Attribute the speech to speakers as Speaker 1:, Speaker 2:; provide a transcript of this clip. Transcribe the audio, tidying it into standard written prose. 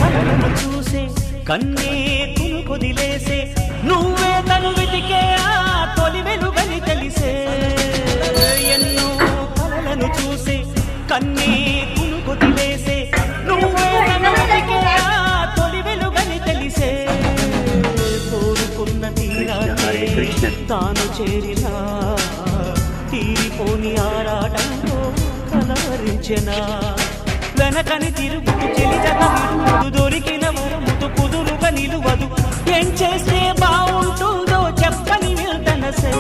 Speaker 1: కలలను చూసే కన్నే కొదిలేసే నువ్వే తను వెతికే ఆ తొలి వెలుగని తెలిసే ఎన్నో కలలను చూసే కన్నే కొదిలేసే నువ్వే తను వెతికే ఆ తొలి వెలుగని తెలిసే కోరుకున్న తీరాన్ని తాను చేరినా తీరిపోని ఆరాటంతో కలవరించెనా వెనకని తిరుగుతూ చెలిజత విడువదు దొరికిన వరముతు కుదురుగా నిలువదు ఏం చేస్తే బాగుంటుందో చెప్పని వెళ్తనసే